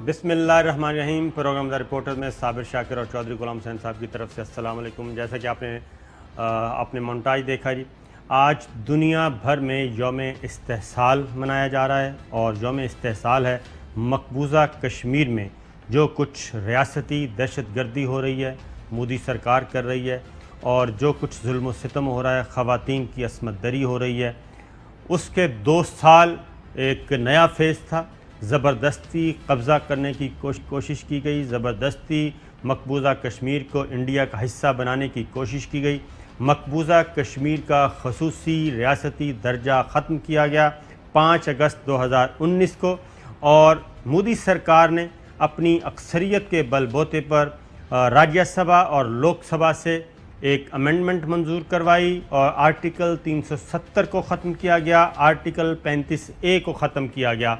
بسم اللہ الرحمن الرحیم۔ پروگرام دا رپورٹر میں صابر شاکر اور چودھری غلام حسین صاحب کی طرف سے السلام علیکم۔ جیسا کہ آپ نے مونٹاج دیکھا جی، آج دنیا بھر میں یوم استحصال منایا جا رہا ہے، اور یوم استحصال ہے مقبوضہ کشمیر میں جو کچھ ریاستی دہشت گردی ہو رہی ہے، مودی سرکار کر رہی ہے، اور جو کچھ ظلم و ستم ہو رہا ہے، خواتین کی عصمت دری ہو رہی ہے، اس کے 2 سال ایک نیا فیز تھا۔ زبردستی قبضہ کرنے کی کوشش کی گئی، زبردستی مقبوضہ کشمیر کو انڈیا کا حصہ بنانے کی کوشش کی گئی، مقبوضہ کشمیر کا خصوصی ریاستی درجہ ختم کیا گیا 5 اگست 2019 کو، اور مودی سرکار نے اپنی اکثریت کے بل بوتے پر راجیہ سبھا اور لوک سبھا سے ایک امینڈمنٹ منظور کروائی، اور آرٹیکل 370 کو ختم کیا گیا، آرٹیکل 35A کو ختم کیا گیا،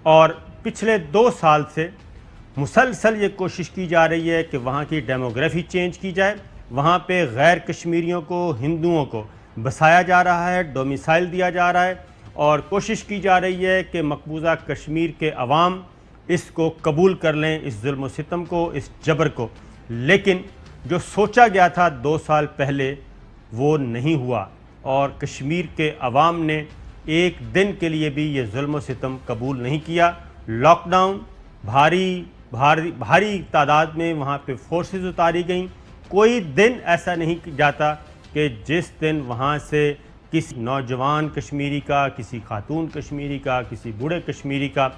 اور پچھلے 2 سال سے مسلسل یہ کوشش کی جا رہی ہے کہ وہاں کی ڈیموگرافی چینج کی جائے، وہاں پہ غیر کشمیریوں کو، ہندوؤں کو بسایا جا رہا ہے، ڈومیسائل دیا جا رہا ہے، اور کوشش کی جا رہی ہے کہ مقبوضہ کشمیر کے عوام اس کو قبول کر لیں، اس ظلم و ستم کو، اس جبر کو۔ لیکن جو سوچا گیا تھا 2 سال پہلے وہ نہیں ہوا، اور کشمیر کے عوام نے ایک دن کے لیے بھی یہ ظلم و ستم قبول نہیں کیا۔ لاک ڈاؤن، بھاری تعداد میں وہاں پہ فورسز اتاری گئیں۔ کوئی دن ایسا نہیں جاتا کہ جس دن وہاں سے کسی نوجوان کشمیری کا، کسی خاتون کشمیری کا، کسی بوڑھے کشمیری کا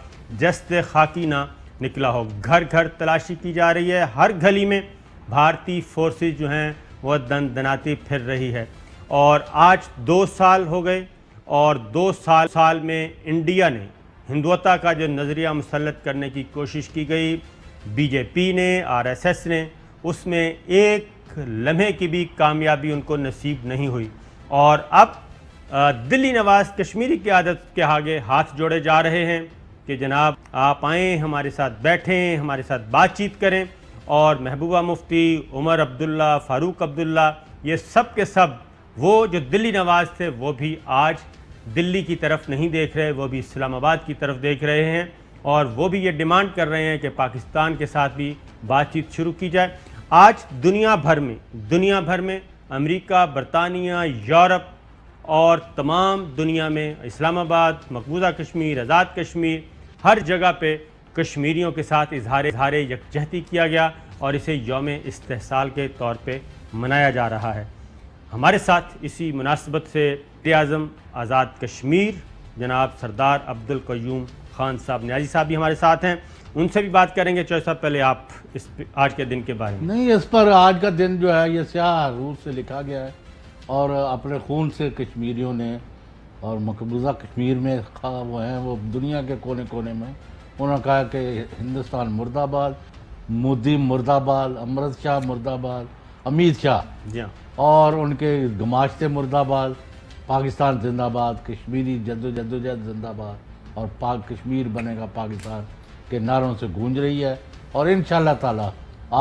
جسد خاکی نہ نکلا ہو۔ گھر گھر تلاشی کی جا رہی ہے، ہر گلی میں بھارتی فورسز جو ہیں وہ دناتی پھر رہی ہے، اور آج 2 سال ہو گئے، اور 2 سال میں انڈیا نے ہندوتا کا جو نظریہ مسلط کرنے کی کوشش کی گئی، بی جے پی نے، RSS نے، اس میں ایک لمحے کی بھی کامیابی ان کو نصیب نہیں ہوئی، اور اب دلی نواز کشمیری کی عادت کے آگے ہاتھ جوڑے جا رہے ہیں کہ جناب آپ آئیں، ہمارے ساتھ بیٹھیں، ہمارے ساتھ بات چیت کریں، اور محبوبہ مفتی، عمر عبداللہ، فاروق عبداللہ، یہ سب کے سب وہ جو دلی نواز تھے وہ بھی آج دلی کی طرف نہیں دیکھ رہے، وہ بھی اسلام آباد کی طرف دیکھ رہے ہیں، اور وہ بھی یہ ڈیمانڈ کر رہے ہیں کہ پاکستان کے ساتھ بھی بات چیت شروع کی جائے۔ آج دنیا بھر میں امریکہ، برطانیہ، یورپ اور تمام دنیا میں اسلام آباد، مقبوضہ کشمیر، آزاد کشمیر، ہر جگہ پہ کشمیریوں کے ساتھ اظہار یکجہتی کیا گیا، اور اسے یوم استحصال کے طور پہ منایا جا رہا ہے۔ ہمارے ساتھ اسی مناسبت سے وزیر اعظم آزاد کشمیر جناب سردار عبدالقیوم خان صاحب نیازی صاحب بھی ہمارے ساتھ ہیں، ان سے بھی بات کریں گے۔ چوہدری صاحب، پہلے آپ اس آج کے دن کے بارے میں۔ نہیں، اس پر آج کا دن جو ہے یہ سیاہ روح سے لکھا گیا ہے، اور اپنے خون سے کشمیریوں نے، اور مقبوضہ کشمیر میں وہ ہیں، وہ دنیا کے کونے کونے میں انہوں نے کہا کہ ہندوستان مرد آباد، مودی مرد آباد، امرت شاہ مرد آباد، امیت شاہ جی ہاں، اور ان کے گماشتے مرد آباد، پاکستان زندہ باد، کشمیری جدوجہد زندہ باد، اور پاک کشمیر بنے گا پاکستان کے نعروں سے گونج رہی ہے، اور انشاءاللہ تعالی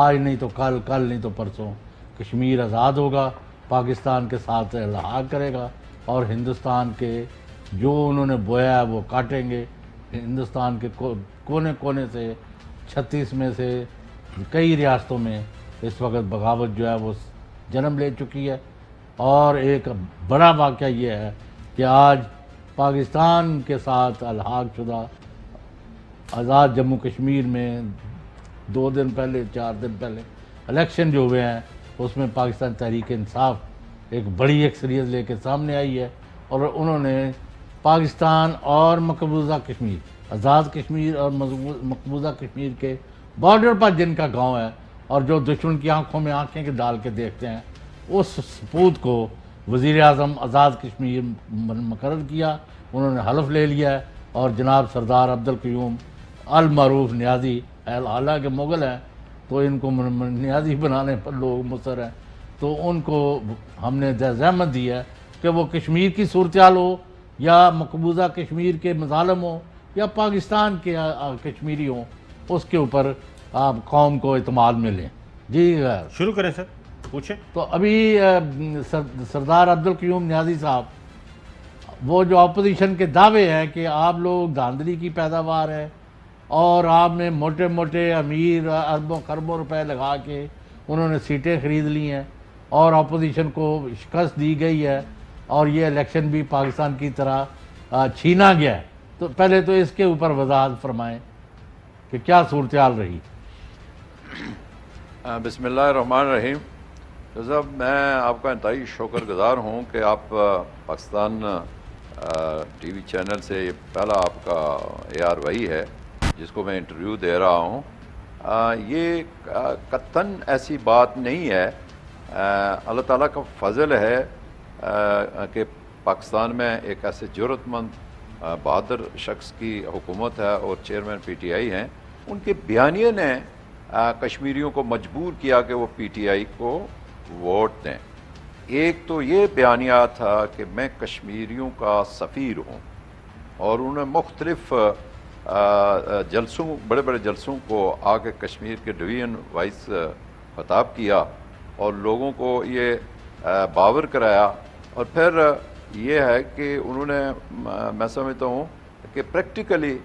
آج نہیں تو کل نہیں تو پرسوں کشمیر آزاد ہوگا، پاکستان کے ساتھ الحاق کرے گا، اور ہندوستان کے جو انہوں نے بویا ہے وہ کاٹیں گے۔ ہندوستان کے کونے کونے سے 36 میں سے کئی ریاستوں میں اس وقت بغاوت جو ہے وہ جنم لے چکی ہے، اور ایک بڑا واقعہ یہ ہے کہ آج پاکستان کے ساتھ الحاق شدہ آزاد جموں کشمیر میں 2 دن پہلے، 4 دن پہلے الیکشن جو ہوئے ہیں، اس میں پاکستان تحریک انصاف ایک بڑی اکثریت لے کے سامنے آئی ہے، اور انہوں نے پاکستان اور مقبوضہ کشمیر، آزاد کشمیر اور مقبوضہ کشمیر کے بارڈر پر جن کا گاؤں ہے، اور جو دشمن کی آنکھوں میں آنکھیں کے ڈال کے دیکھتے ہیں، اس سپوت کو وزیر اعظم آزاد کشمیر مقرر کیا، انہوں نے حلف لے لیا ہے، اور جناب سردار عبدالقیوم المعروف نیازی، حالانکہ مغل ہیں تو ان کو نیازی بنانے پر لوگ مصر ہیں، تو ان کو ہم نے زحمت دی ہے کہ وہ کشمیر کی صورتحال ہو، یا مقبوضہ کشمیر کے مظالم ہوں، یا پاکستان کے کشمیری ہوں، اس کے اوپر آپ قوم کو اعتماد میں لیں۔ جی شروع کریں سر، پوچھیں۔ تو ابھی سردار عبدالقیوم نیازی صاحب وہ جو اپوزیشن کے دعوے ہیں کہ آپ لوگ دھاندلی کی پیداوار ہے، اور آپ نے موٹے موٹے امیر اربوں خربوں روپے لگا کے انہوں نے سیٹیں خرید لی ہیں اور اپوزیشن کو شکست دی گئی ہے اور یہ الیکشن بھی پاکستان کی طرح چھینا گیا ہے. تو پہلے تو اس کے اوپر وضاحت فرمائیں کہ کیا صورتحال رہی. بسم اللہ الرحمن الرحیم. صاحب میں آپ کا انتہائی شکر گزار ہوں کہ آپ پاکستان ٹی وی چینل سے یہ پہلا آپ کا ARY ہے جس کو میں انٹرویو دے رہا ہوں. یہ قطعاً ایسی بات نہیں ہے. اللہ تعالیٰ کا فضل ہے کہ پاکستان میں ایک ایسے جرأت مند بہادر شخص کی حکومت ہے اور چیئرمین PTI ہیں. ان کے بیانیے نے کشمیریوں کو مجبور کیا کہ وہ PTI کو ووٹ دیں. ایک تو یہ بیانیہ تھا کہ میں کشمیریوں کا سفیر ہوں اور انہوں نے مختلف جلسوں بڑے بڑے جلسوں کو آ کے کشمیر کے ڈویژن وائز خطاب کیا اور لوگوں کو یہ باور کرایا. اور پھر یہ ہے کہ انہوں نے میں سمجھتا ہوں کہ پریکٹیکلی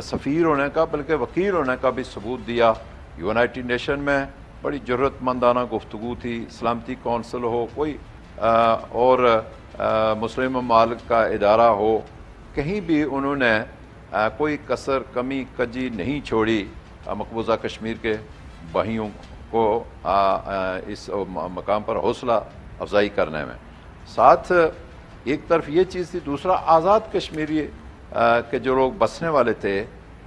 سفیر ہونے کا بلکہ وکیل ہونے کا بھی ثبوت دیا. یونائٹڈ نیشن میں بڑی جرأت مندانہ گفتگو تھی. سلامتی کونسل ہو کوئی اور مسلم ممالک کا ادارہ ہو, کہیں بھی انہوں نے کوئی کسر کمی کجی نہیں چھوڑی مقبوضہ کشمیر کے بھائیوں کو اس مقام پر حوصلہ افزائی کرنے میں. ساتھ ایک طرف یہ چیز تھی, دوسرا آزاد کشمیری کے جو لوگ بسنے والے تھے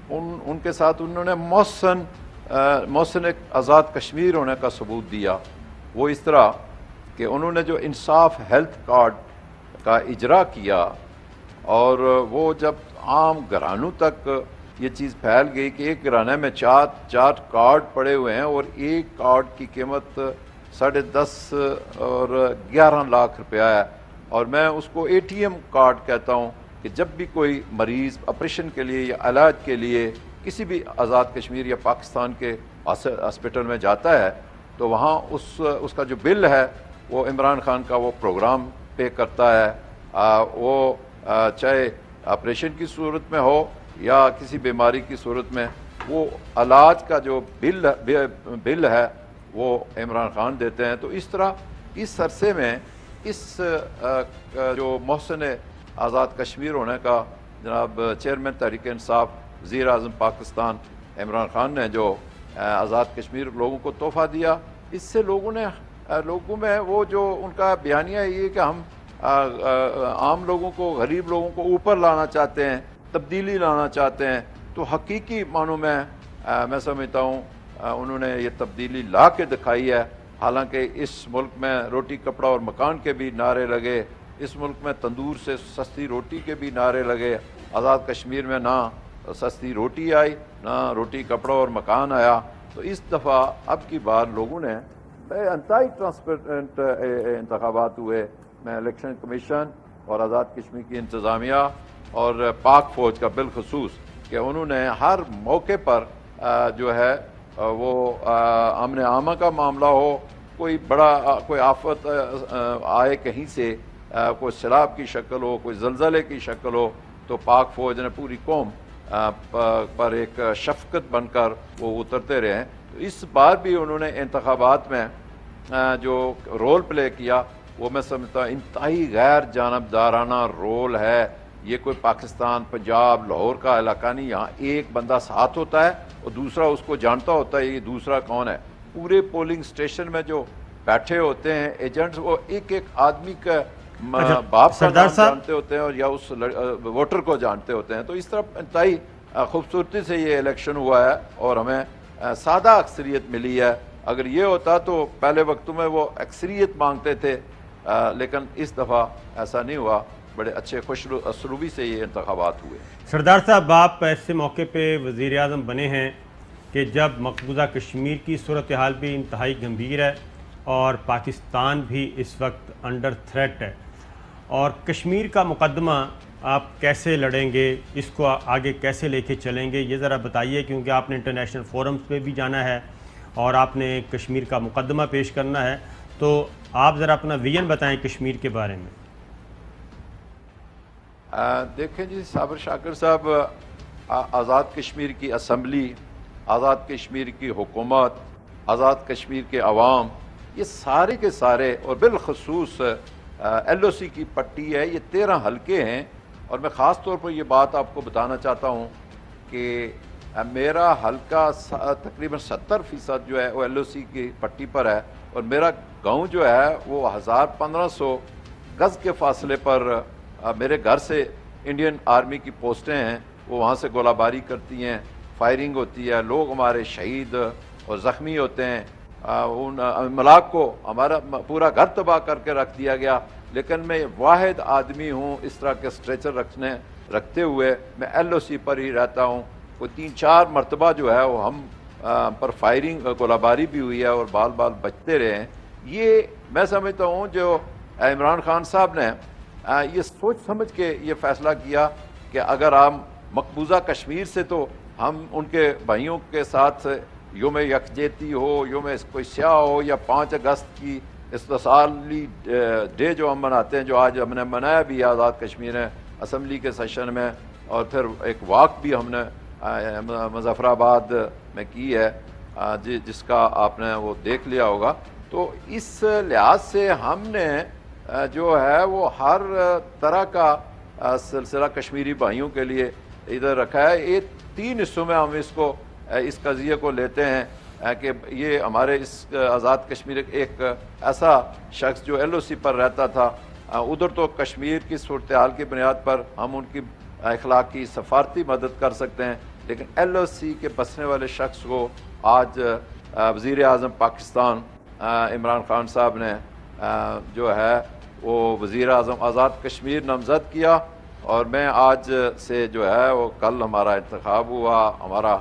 ان کے ساتھ انہوں نے محسن ایک آزاد کشمیر ہونے کا ثبوت دیا. وہ اس طرح کہ انہوں نے جو انصاف ہیلتھ کارڈ کا اجرا کیا اور وہ جب عام گھرانوں تک یہ چیز پھیل گئی کہ ایک گھرانے میں چار کارڈ پڑے ہوئے ہیں اور ایک کارڈ کی قیمت 10.5 اور 11 لاکھ روپیہ ہے, اور میں اس کو ATM کارڈ کہتا ہوں کہ جب بھی کوئی مریض آپریشن کے لیے یا علاج کے لیے کسی بھی آزاد کشمیر یا پاکستان کے ہاسپٹل میں جاتا ہے تو وہاں اس کا جو بل ہے وہ عمران خان کا وہ پروگرام پے کرتا ہے. وہ چاہے آپریشن کی صورت میں ہو یا کسی بیماری کی صورت میں, وہ علاج کا جو بل ہے وہ عمران خان دیتے ہیں. تو اس طرح اس عرصے میں اس جو محسن آزاد کشمیر ہونے کا جناب چیئرمین تحریک انصاف وزیر اعظم پاکستان عمران خان نے جو آزاد کشمیر لوگوں کو تحفہ دیا, اس سے لوگوں میں وہ جو ان کا بیانیہ یہ کہ ہم عام لوگوں کو, غریب لوگوں کو اوپر لانا چاہتے ہیں, تبدیلی لانا چاہتے ہیں. تو حقیقی معنوں میں سمجھتا ہوں انہوں نے یہ تبدیلی لا کے دکھائی ہے. حالانکہ اس ملک میں روٹی کپڑا اور مکان کے بھی نعرے لگے, اس ملک میں تندور سے سستی روٹی کے بھی نعرے لگے. آزاد کشمیر میں نہ سستی روٹی آئی نہ روٹی کپڑا اور مکان آیا. تو اس دفعہ اب کی بار لوگوں نے انتہائی ٹرانسپیرنٹ انتخابات ہوئے. میں الیکشن کمیشن اور آزاد کشمیر کی انتظامیہ اور پاک فوج کا بالخصوص کہ انہوں نے ہر موقع پر جو ہے وہ امن عامہ کا معاملہ ہو, کوئی آفت آئے کہیں سے, کوئی سیلاب کی شکل ہو, کوئی زلزلے کی شکل ہو, تو پاک فوج نے پوری قوم پر ایک شفقت بن کر وہ اترتے رہے. تو اس بار بھی انہوں نے انتخابات میں جو رول پلے کیا وہ میں سمجھتا ہوں انتہائی غیر جانبدارانہ رول ہے. یہ کوئی پاکستان پنجاب لاہور کا علاقہ نہیں, یہاں ایک بندہ ساتھ ہوتا ہے اور دوسرا اس کو جانتا ہوتا ہے یہ دوسرا کون ہے. پورے پولنگ سٹیشن میں جو بیٹھے ہوتے ہیں ایجنٹس, وہ ایک آدمی کا باپ کا نام جانتے ہوتے ہیں اور یا اس ووٹر کو جانتے ہوتے ہیں. تو اس طرح انتہائی خوبصورتی سے یہ الیکشن ہوا ہے اور ہمیں سادہ اکثریت ملی ہے. اگر یہ ہوتا تو پہلے وقتوں میں وہ اکثریت مانگتے تھے, لیکن اس دفعہ ایسا نہیں ہوا. بڑے اچھے خوش اسلوبی سے یہ انتخابات ہوئے. سردار صاحب, آپ ایسے موقع پہ وزیر اعظم بنے ہیں کہ جب مقبوضہ کشمیر کی صورتحال بھی انتہائی گمبھیر ہے اور پاکستان بھی اس وقت انڈر تھریٹ ہے, اور کشمیر کا مقدمہ آپ کیسے لڑیں گے, اس کو آگے کیسے لے کے چلیں گے, یہ ذرا بتائیے. کیونکہ آپ نے انٹرنیشنل فورمز پہ بھی جانا ہے اور آپ نے کشمیر کا مقدمہ پیش کرنا ہے, تو آپ ذرا اپنا ویژن بتائیں کشمیر کے بارے میں. دیکھیں جی صابر شاکر صاحب, آزاد کشمیر کی اسمبلی، آزاد کشمیر کی حکومت، آزاد کشمیر کے عوام، یہ سارے کے سارے، اور بالخصوص ایل او سی کی پٹی ہے، یہ 13 حلقے ہیں. اور میں خاص طور پر یہ بات آپ کو بتانا چاہتا ہوں کہ میرا حلقہ تقریباً 70% جو ہے وہ ایل او سی کی پٹی پر ہے، اور میرا گاؤں جو ہے وہ 1500 گز کے فاصلے پر میرے گھر سے انڈین آرمی کی پوسٹیں ہیں، وہ وہاں سے گولہ باری کرتی ہیں، فائرنگ ہوتی ہے، لوگ ہمارے شہید اور زخمی ہوتے ہیں. ان ملاق کو ہمارا پورا گھر تباہ کر کے رکھ دیا گیا، لیکن میں واحد آدمی ہوں اس طرح کے اسٹریچر رکھتے ہوئے میں ایل او سی پر ہی رہتا ہوں. کوئی 3-4 مرتبہ جو ہے وہ ہم پر فائرنگ گولہ باری بھی ہوئی ہے اور بال بچتے رہے ہیں. یہ میں سمجھتا ہوں جو عمران خان صاحب نے یہ سوچ سمجھ کے یہ فیصلہ کیا کہ اگر ہم مقبوضہ کشمیر سے، تو ہم ان کے بھائیوں کے ساتھ یوم یکجہتی ہو، یوم کوئی سیاہ ہو، یا 5 اگست کی استثالی ڈے جو ہم مناتے ہیں، جو آج ہم نے منایا بھی ہے آزاد کشمیر اسمبلی کے سیشن میں، اور پھر ایک واک بھی ہم نے مظفر آباد میں کی ہے جس کا آپ نے وہ دیکھ لیا ہوگا. تو اس لحاظ سے ہم نے جو ہے وہ ہر طرح کا سلسلہ کشمیری بھائیوں کے لیے ادھر رکھا ہے. یہ 3 حصوں میں ہم اس قضیے کو لیتے ہیں کہ یہ ہمارے اس آزاد کشمیر ایک ایسا شخص جو ایل او سی پر رہتا تھا، ادھر تو کشمیر کی صورتحال کی بنیاد پر ہم ان کی اخلاقی سفارتی مدد کر سکتے ہیں، لیکن ایل او سی کے بسنے والے شخص کو آج وزیر اعظم پاکستان عمران خان صاحب نے جو ہے وہ وزیر اعظم آزاد کشمیر نامزد کیا. اور میں آج سے جو ہے وہ کل ہمارا انتخاب ہوا، ہمارا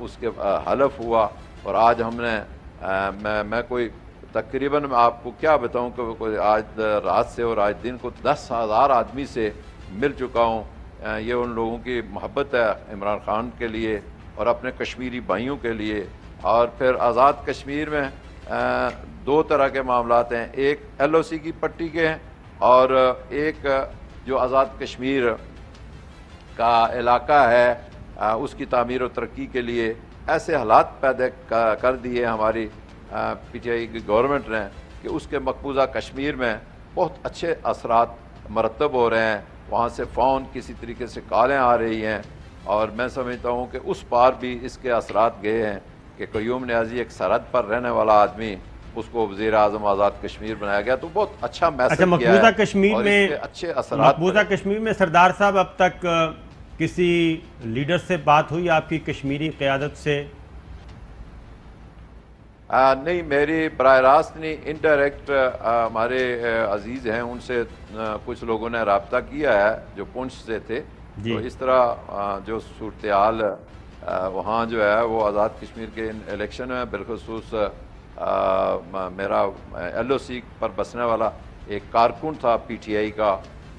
اس کے حلف ہوا، اور آج ہم نے میں کوئی تقریباً آپ کو کیا بتاؤں کہ کوئی آج رات سے اور آج دن کو 10,000 آدمی سے مل چکا ہوں. یہ ان لوگوں کی محبت ہے عمران خان کے لیے اور اپنے کشمیری بھائیوں کے لیے. اور پھر آزاد کشمیر میں 2 طرح کے معاملات ہیں، ایک ایل او سی کی پٹی کے ہیں، اور ایک جو آزاد کشمیر کا علاقہ ہے اس کی تعمیر و ترقی کے لیے ایسے حالات پیدا کر دیے ہماری پی ٹی آئی کی گورنمنٹ نے کہ اس کے مقبوضہ کشمیر میں بہت اچھے اثرات مرتب ہو رہے ہیں. وہاں سے فون کسی طریقے سے کالیں آ رہی ہیں، اور میں سمجھتا ہوں کہ اس پار بھی اس کے اثرات گئے ہیں کہ قیوم نیازی ایک سرحد پر رہنے والا آدمی، اس کو وزیر اعظم آزاد کشمیر بنایا گیا. تو بہت اچھا میسج گیا ہے. مقبوضہ کشمیر میں اچھے اثرات مقبوضہ کشمیر میں سردار صاحب اب تک کسی لیڈر سے بات ہوئی آپ کی کشمیری قیادت سے؟ نہیں، میری براہ راست نہیں، انڈائریکٹ ہمارے عزیز ہیں ان سے کچھ لوگوں نے رابطہ کیا ہے جو پونچھ سے تھے. تو اس طرح جو صورتحال وہاں جو ہے وہ آزاد کشمیر کے الیکشن میں بالخصوص میرا ایل او سی پر بسنے والا ایک کارکن تھا پی ٹی آئی کا،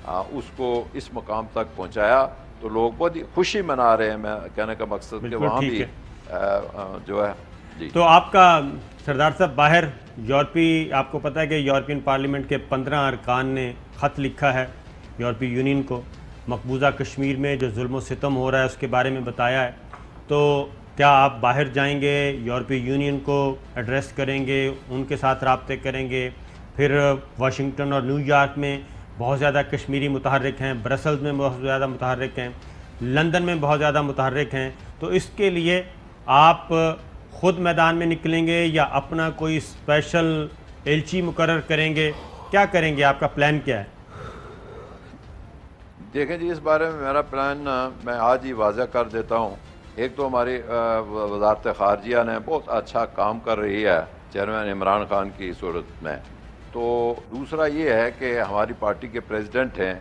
اس کو اس مقام تک پہنچایا. تو لوگ بہت ہی خوشی منا رہے ہیں. میں کہنے کا مقصد کہ وہاں بھی جو ہے جی. تو آپ کا سردار صاحب باہر آپ کو پتہ ہے کہ یورپین پارلیمنٹ کے 15 ارکان نے خط لکھا ہے یورپی یونین کو، مقبوضہ کشمیر میں جو ظلم و ستم ہو رہا ہے اس کے بارے میں بتایا ہے. تو کیا آپ باہر جائیں گے، یورپی یونین کو ایڈریس کریں گے، ان کے ساتھ رابطے کریں گے؟ پھر واشنگٹن اور نیو یارک میں بہت زیادہ کشمیری متحرک ہیں، برسلز میں بہت زیادہ متحرک ہیں، لندن میں بہت زیادہ متحرک ہیں. تو اس کے لیے آپ خود میدان میں نکلیں گے یا اپنا کوئی اسپیشل ایلچی مقرر کریں گے؟ کیا کریں گے؟ آپ کا پلان کیا ہے؟ دیکھیں جی، اس بارے میں میرا پلان میں آج ہی واضح کر دیتا ہوں. ایک تو ہماری وزارت خارجیہ نے بہت اچھا کام کر رہی ہے چیئرمین عمران خان کی صورت میں. تو دوسرا یہ ہے کہ ہماری پارٹی کے پریزیڈنٹ ہیں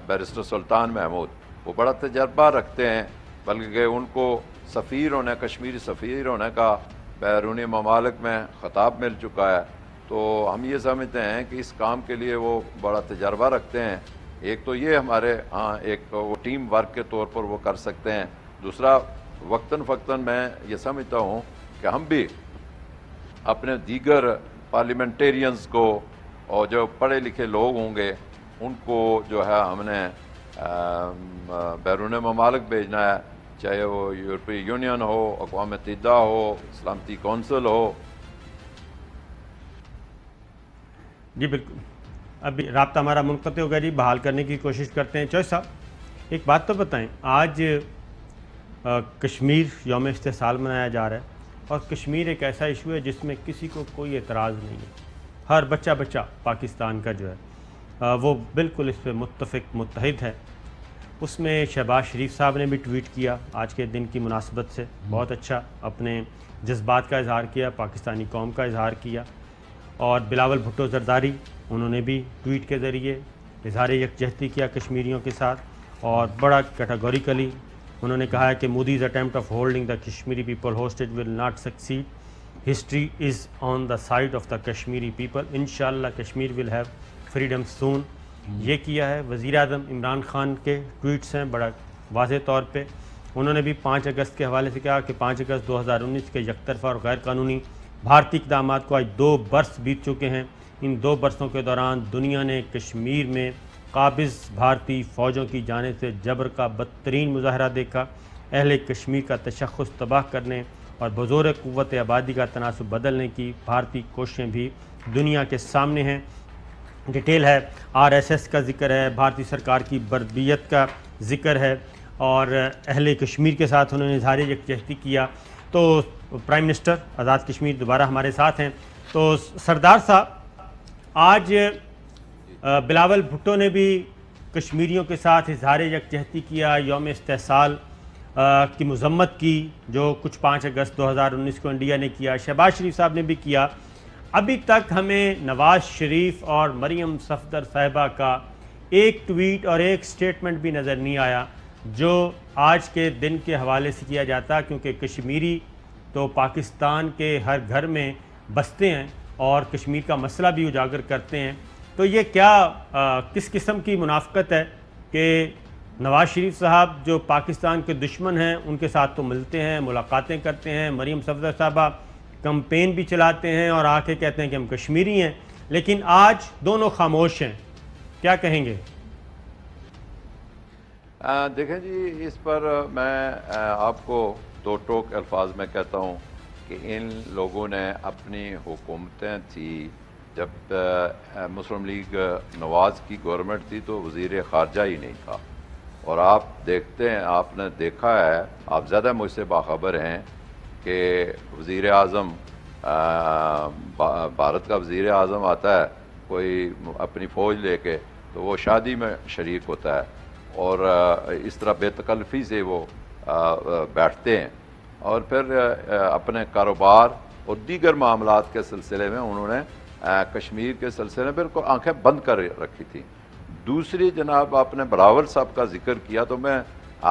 بیرسٹر سلطان محمود، وہ بڑا تجربہ رکھتے ہیں، بلکہ ان کو سفیر ہونے، کشمیری سفیر ہونے کا بیرونی ممالک میں خطاب مل چکا ہے. تو ہم یہ سمجھتے ہیں کہ اس کام کے لیے وہ بڑا تجربہ رکھتے ہیں. ایک تو یہ ہمارے ایک وہ ٹیم ورک کے طور پر وہ کر سکتے ہیں. دوسرا وقتاً فوقتاً میں یہ سمجھتا ہوں کہ ہم بھی اپنے دیگر پارلیمنٹیرینز کو اور جو پڑھے لکھے لوگ ہوں گے ان کو جو ہے ہم نے بیرون ممالک بھیجنا ہے، چاہے وہ یورپی یونین ہو، اقوام متحدہ ہو، سلامتی کونسل ہو۔ جی بالکل، ابھی رابطہ ہمارا منقطع ہو گیا جی، بحال کرنے کی کوشش کرتے ہیں۔ چوہے صاحب ایک بات تو بتائیں، آج کشمیر یوم استحصال منایا جا رہا ہے، اور کشمیر ایک ایسا ایشو ہے جس میں کسی کو کوئی اعتراض نہیں ہے، ہر بچہ پاکستان کا جو ہے وہ بالکل اس پہ متفق متحد ہے۔ اس میں شہباز شریف صاحب نے بھی ٹویٹ کیا آج کے دن کی مناسبت سے، بہت اچھا اپنے جذبات کا اظہار کیا، پاکستانی قوم کا اظہار کیا، اور بلاول بھٹو زرداری انہوں نے بھی ٹویٹ کے ذریعے اظہار یکجہتی کیا کشمیریوں کے ساتھ، اور بڑا کیٹاگوریکلی انہوں نے کہا ہے کہ Modi's attempt of holding the Kashmiri people hostage will not succeed, history is on the side of the Kashmiri people, انشاءاللہ کشمیر ول ہیو فریڈم سون۔ یہ کیا ہے وزیر اعظم عمران خان کے ٹویٹس ہیں بڑا واضح طور پہ۔ انہوں نے بھی 5 اگست کے حوالے سے کہا کہ 5 اگست 2019 کے یک طرفہ اور غیر قانونی بھارتی اقدامات کو آج 2 برس بیت چکے ہیں، ان 2 برسوں کے دوران دنیا نے کشمیر میں قابض بھارتی فوجوں کی جانب سے جبر کا بدترین مظاہرہ دیکھا، اہل کشمیر کا تشخص تباہ کرنے اور بزور قوت آبادی کا تناسب بدلنے کی بھارتی کوششیں بھی دنیا کے سامنے ہیں۔ ڈیٹیل ہے، RSS کا ذکر ہے، بھارتی سرکار کی بربریت کا ذکر ہے، اور اہل کشمیر کے ساتھ انہوں نے اظہار یکجہتی کیا۔ تو پرائم منسٹر آزاد کشمیر دوبارہ ہمارے ساتھ ہیں۔ تو سردار صاحب، آج بلاول بھٹو نے بھی کشمیریوں کے ساتھ اظہار یکجہتی کیا، یوم استحصال کی مذمت کی جو کچھ 5 اگست 2019 کو انڈیا نے کیا، شہباز شریف صاحب نے بھی کیا۔ ابھی تک ہمیں نواز شریف اور مریم صفدر صاحبہ کا ایک ٹویٹ اور ایک سٹیٹمنٹ بھی نظر نہیں آیا جو آج کے دن کے حوالے سے کیا جاتا، کیونکہ کشمیری تو پاکستان کے ہر گھر میں بستے ہیں اور کشمیر کا مسئلہ بھی اجاگر کرتے ہیں۔ تو یہ کیا کس قسم کی منافقت ہے کہ نواز شریف صاحب جو پاکستان کے دشمن ہیں ان کے ساتھ تو ملتے ہیں، ملاقاتیں کرتے ہیں، مریم صفدر صاحبہ کمپین بھی چلاتے ہیں اور آ کے کہتے ہیں کہ ہم کشمیری ہیں، لیکن آج دونوں خاموش ہیں، کیا کہیں گے؟ دیکھیں جی، اس پر میں آپ کو 2 ٹوک الفاظ میں کہتا ہوں کہ ان لوگوں نے اپنی حکومتیں تھی، جب مسلم لیگ نواز کی گورنمنٹ تھی تو وزیر خارجہ ہی نہیں تھا، اور آپ دیکھتے ہیں، آپ نے دیکھا ہے، آپ زیادہ مجھ سے باخبر ہیں کہ وزیر اعظم بھارت کا وزیر اعظم آتا ہے کوئی اپنی فوج لے کے تو وہ شادی میں شریک ہوتا ہے، اور اس طرح بے تکلفی سے وہ بیٹھتے ہیں، اور پھر اپنے کاروبار اور دیگر معاملات کے سلسلے میں انہوں نے کشمیر کے سلسلے میں بالکل آنکھیں بند کر رکھی تھی۔ دوسری، جناب آپ نے بلاول صاحب کا ذکر کیا، تو میں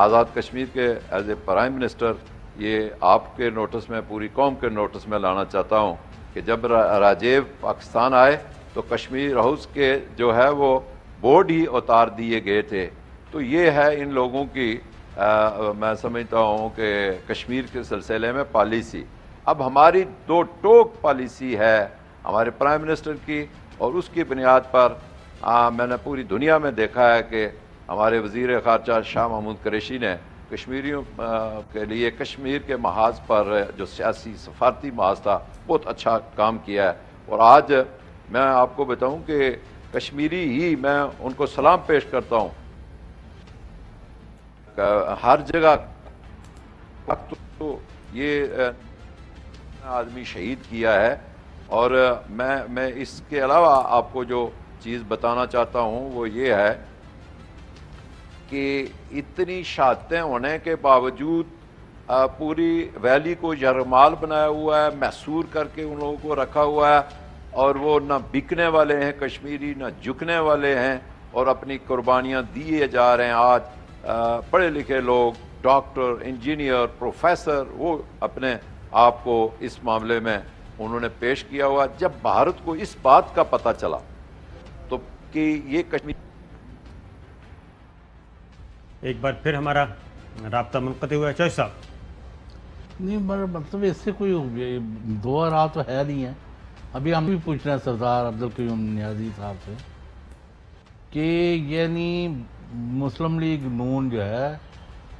آزاد کشمیر کے ایز اے پرائم منسٹر یہ آپ کے نوٹس میں، پوری قوم کے نوٹس میں لانا چاہتا ہوں کہ جب راجیو پاکستان آئے تو کشمیر ہاؤس کے جو ہے وہ بورڈ ہی اتار دیے گئے تھے۔ تو یہ ہے ان لوگوں کی میں سمجھتا ہوں کہ کشمیر کے سلسلے میں پالیسی۔ اب ہماری 2 ٹوک پالیسی ہے ہمارے پرائم منسٹر کی، اور اس کی بنیاد پر میں نے پوری دنیا میں دیکھا ہے کہ ہمارے وزیر خارجہ شاہ محمود قریشی نے کشمیریوں کے لیے کشمیر کے محاذ پر جو سیاسی سفارتی محاذ تھا بہت اچھا کام کیا ہے، اور آج میں آپ کو بتاؤں کہ کشمیری ہی میں ان کو سلام پیش کرتا ہوں، ہر جگہ تو یہ آدمی شہید کیا ہے۔ اور میں اس کے علاوہ آپ کو جو چیز بتانا چاہتا ہوں وہ یہ ہے کہ اتنی شہادتیں ہونے کے باوجود پوری ویلی کو یرغمال بنایا ہوا ہے، محصور کر کے ان لوگوں کو رکھا ہوا ہے، اور وہ نہ بکنے والے ہیں کشمیری، نہ جھکنے والے ہیں، اور اپنی قربانیاں دیے جا رہے ہیں۔ آج پڑھے لکھے لوگ، ڈاکٹر، انجینئر، پروفیسر، وہ اپنے آپ کو اس معاملے میں انہوں نے پیش کیا ہوا۔ جب بھارت کو اس بات کا پتہ چلا تو کہ یہ کشمیر، ایک بار پھر ہمارا رابطہ منقطع ہوا ہے۔ چوہے صاحب، نہیں، مطلب اس سے کوئی 2 راہ تو ہے نہیں ہے۔ ابھی ہم بھی پوچھ رہے ہیں سردار عبدالقیوم نیازی صاحب سے کہ یعنی مسلم لیگ نون جو ہے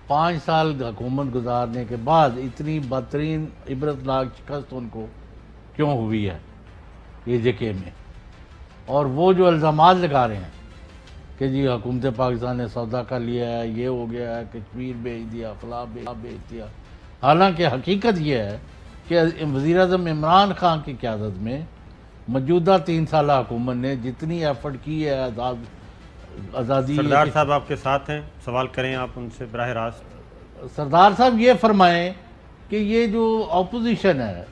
5 سال حکومت گزارنے کے بعد اتنی بدترین عبرتناک شکست ان کو کیوں ہوئی ہے اے جے کے میں، اور وہ جو الزامات لگا رہے ہیں کہ جی حکومت پاکستان نے سودا کر لیا ہے، یہ ہو گیا ہے، کشمیر بھیج دیا، فلاں بھیج دیا، حالانکہ حقیقت یہ ہے کہ وزیر اعظم عمران خان کی قیادت میں موجودہ 3 سالہ حکومت نے جتنی ایفرٹ کی ہے آزادی، سردار صاحب آپ کے ساتھ ہیں، سوال کریں آپ ان سے براہ راست۔ سردار صاحب یہ فرمائیں کہ یہ جو اپوزیشن ہے،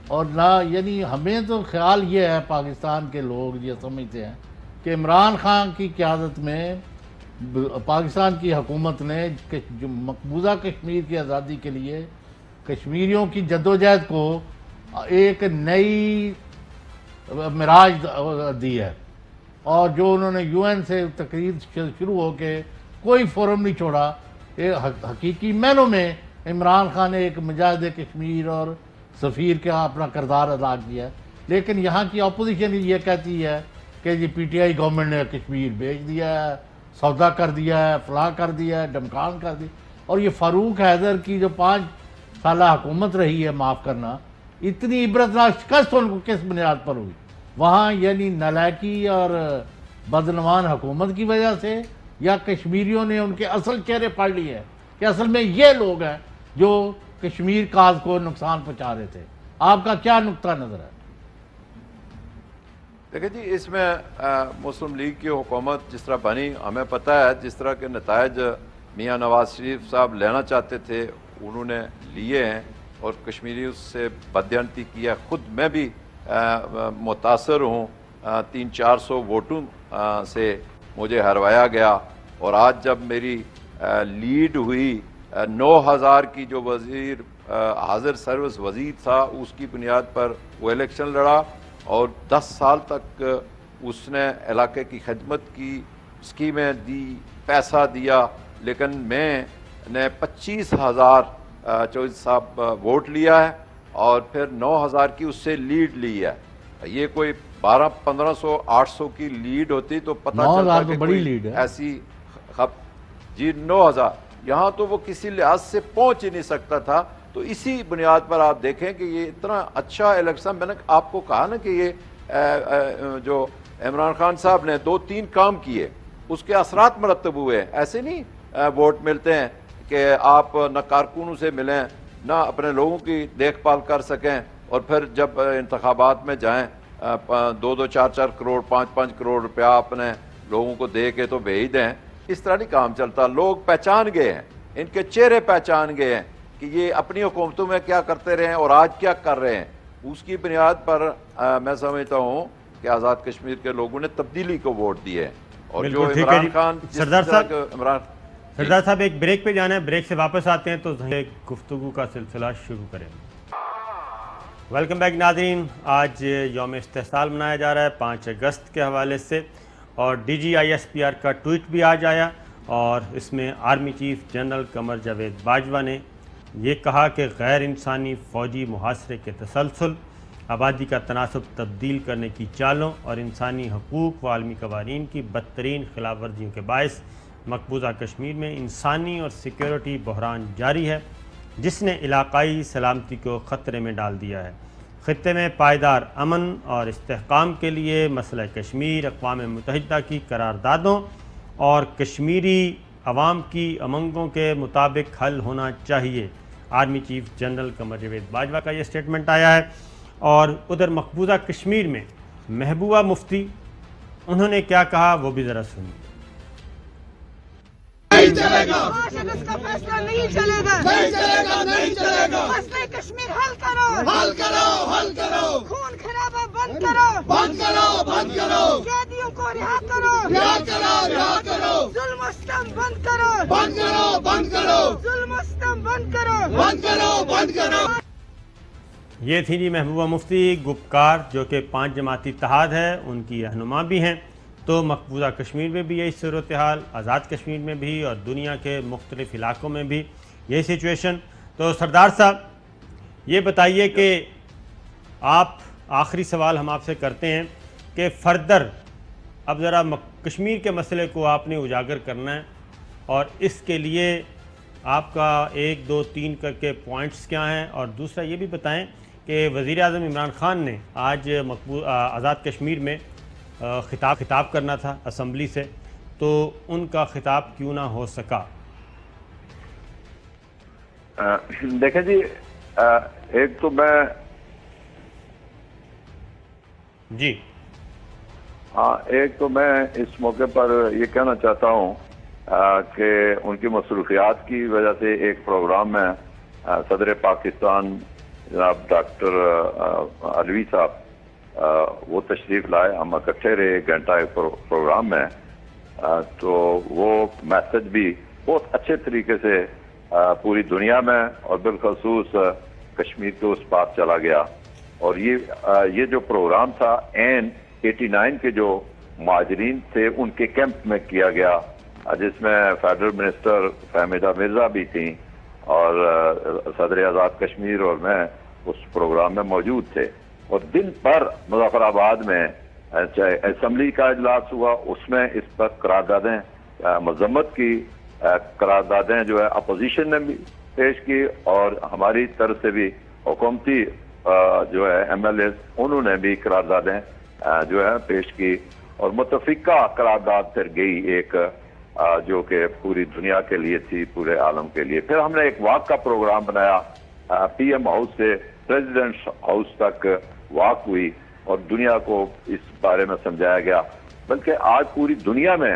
اور نہ یعنی ہمیں تو خیال یہ ہے پاکستان کے لوگ یہ سمجھتے ہیں کہ عمران خان کی قیادت میں پاکستان کی حکومت نے جو مقبوضہ کشمیر کی آزادی کے لیے کشمیریوں کی جدوجہد کو ایک نئی معراج دی ہے، اور جو انہوں نے یو این سے تقریر شروع ہو کے کوئی فورم نہیں چھوڑا، حقیقی معنوں میں عمران خان نے ایک مجاہد کشمیر اور سفیر کا اپنا کردار ادا کیا، لیکن یہاں کی اپوزیشن یہ کہتی ہے کہ جی پی ٹی آئی گورنمنٹ نے کشمیر بھیج دیا ہے، سودا کر دیا ہے، فلاں کر دیا ہے، ڈمکان کر دی، اور یہ فاروق حیدر کی جو 5 سالہ حکومت رہی ہے، معاف کرنا، اتنی عبرتناک شکست ان کو کس بنیاد پر ہوئی؟ وہاں یعنی نالائکی اور بدعنوان حکومت کی وجہ سے، یا کشمیریوں نے ان کے اصل چہرے پڑھ لیے ہیں کہ اصل میں یہ لوگ ہیں جو کشمیر کاز کو نقصان پہنچا رہے تھے؟ آپ کا کیا نقطہ نظر ہے؟ دیکھیں جی، اس میں مسلم لیگ کی حکومت جس طرح بنی، ہمیں پتہ ہے جس طرح کے نتائج میاں نواز شریف صاحب لینا چاہتے تھے انہوں نے لیے ہیں، اور کشمیریوں سے بددیانتی کیا۔ خود میں بھی متاثر ہوں، 300-400 ووٹوں سے مجھے ہروایا گیا، اور آج جب میری لیڈ ہوئی 9000 کی، جو وزیر حاضر سروس وزیر تھا اس کی بنیاد پر وہ الیکشن لڑا، اور 10 سال تک اس نے علاقے کی خدمت کی، اسکیمیں دی، پیسہ دیا، لیکن میں نے 25,000 چوہدری صاحب ووٹ لیا ہے، اور پھر 9000 کی اس سے لیڈ لی ہے۔ یہ کوئی 1200-1500 800 کی لیڈ ہوتی تو پتہ چلتا کہ بڑی لیڈ ہے ایسی جی 9000 یہاں تو وہ کسی لحاظ سے پہنچ ہی نہیں سکتا تھا۔ تو اسی بنیاد پر آپ دیکھیں کہ یہ اتنا اچھا الیکشن، میں نے آپ کو کہا نا کہ یہ جو عمران خان صاحب نے 2-3 کام کیے اس کے اثرات مرتب ہوئے۔ ایسے نہیں ووٹ ملتے ہیں کہ آپ نہ کارکنوں سے ملیں، نہ اپنے لوگوں کی دیکھ بھال کر سکیں، اور پھر جب انتخابات میں جائیں 2-2 4-4 کروڑ 5-5 کروڑ روپیہ اپنے لوگوں کو دے کے تو بھیج دیں۔ اس طرح نہیں کام چلتا۔ لوگ پہچان گئے ہیں، ان کے چہرے پہچان گئے ہیں کہ یہ اپنی حکومتوں میں کیا کرتے رہے ہیں اور آج کیا کر رہے ہیں۔ اس کی بنیاد پر میں سمجھتا ہوں کہ آزاد کشمیر کے لوگوں نے تبدیلی کو ووٹ دیے، اور جو عمران خان سردار صاحب ایک بریک پہ جانا ہے، بریک سے واپس آتے ہیں تو گفتگو کا سلسلہ شروع کریں۔ ویلکم بیک ناظرین، آج یوم استحصال منایا جا رہا ہے 5 اگست کے حوالے سے، اور D G I S P R کا ٹویٹ بھی آج آیا، اور اس میں army chief general Qamar Javed Bajwa نے یہ کہا کہ غیر انسانی فوجی محاصرے کے تسلسل، آبادی کا تناسب تبدیل کرنے کی چالوں اور انسانی حقوق و عالمی قوانین کی بدترین خلاف ورزیوں کے باعث مقبوضہ کشمیر میں انسانی اور سیکیورٹی بحران جاری ہے، جس نے علاقائی سلامتی کو خطرے میں ڈال دیا ہے۔ خطے میں پائیدار امن اور استحکام کے لیے مسئلہ کشمیر اقوام متحدہ کی قراردادوں اور کشمیری عوام کی امنگوں کے مطابق حل ہونا چاہیے۔ Army chief general Qamar Javed Bajwa کا یہ سٹیٹمنٹ آیا ہے۔ اور ادھر مقبوضہ کشمیر میں محبوبہ مفتی، انہوں نے کیا کہا وہ بھی ذرا سنیے۔ نہیں چلے گا، اس کا فیصلہ نہیں چلے گا، نہیں چلے گا، نہیں چلے گا۔ مسئلہ کشمیر حل کرو، حل کرو، حل کرو۔ خون خرابہ بند کرو، بند کرو، بند کرو۔ قیدیوں کو رہا کرو، رہا کرو، رہا کرو۔ ظلم و ستم بند کرو، بند کرو، بند کرو۔ ظلم و ستم بند کرو، بند کرو، بند کرو۔ یہ تھی جی محبوبہ مفتی گپکار، جو کہ 5 جماعتی اتحاد ہے، ان کی رہنما بھی ہیں۔ تو مقبوضہ کشمیر میں بھی یہی صورتحال، آزاد کشمیر میں بھی، اور دنیا کے مختلف علاقوں میں بھی یہی سچویشن۔ تو سردار صاحب یہ بتائیے کہ آپ، آخری سوال ہم آپ سے کرتے ہیں کہ فردر اب ذرا کشمیر کے مسئلے کو آپ نے اجاگر کرنا ہے، اور اس کے لیے آپ کا 1 2 3 کر کے پوائنٹس کیا ہیں، اور دوسرا یہ بھی بتائیں کہ وزیر اعظم عمران خان نے آج آزاد کشمیر میں خطاب کرنا تھا اسمبلی سے، تو ان کا خطاب کیوں نہ ہو سکا؟ دیکھیں جی، ایک تو میں ایک تو میں اس موقع پر یہ کہنا چاہتا ہوں کہ ان کی مصروفیات کی وجہ سے ایک پروگرام میں صدر پاکستان جناب ڈاکٹر علوی صاحب وہ تشریف لائے، ہم اکٹھے رہے 1 گھنٹہ ایک پروگرام میں، تو وہ میسج بھی بہت اچھے طریقے سے پوری دنیا میں اور بالخصوص کشمیر کے اس پاس چلا گیا. اور یہ جو پروگرام تھا این 89 کے جو مہاجرین تھے ان کے کیمپ میں کیا گیا، جس میں فیڈرل منسٹر فہمیدہ مرزا بھی تھیں اور صدر آزاد کشمیر اور میں اس پروگرام میں موجود تھے. اور دن پر مظفر آباد میں اسمبلی کا اجلاس ہوا، اس میں اس پر قراردادیں مذمت کی قراردادیں جو ہے اپوزیشن نے بھی پیش کی اور ہماری طرف سے بھی حکومتی جو ہے ایم ایل اے انہوں نے بھی قراردادیں جو ہے پیش کی، اور متفقہ قرارداد پھر گئی ایک جو کہ پوری دنیا کے لیے تھی، پورے عالم کے لیے. پھر ہم نے ایک واک کا پروگرام بنایا، پی ایم ہاؤس سے پریزیڈنٹ ہاؤس تک واک ہوئی اور دنیا کو اس بارے میں سمجھایا گیا. بلکہ آج پوری دنیا میں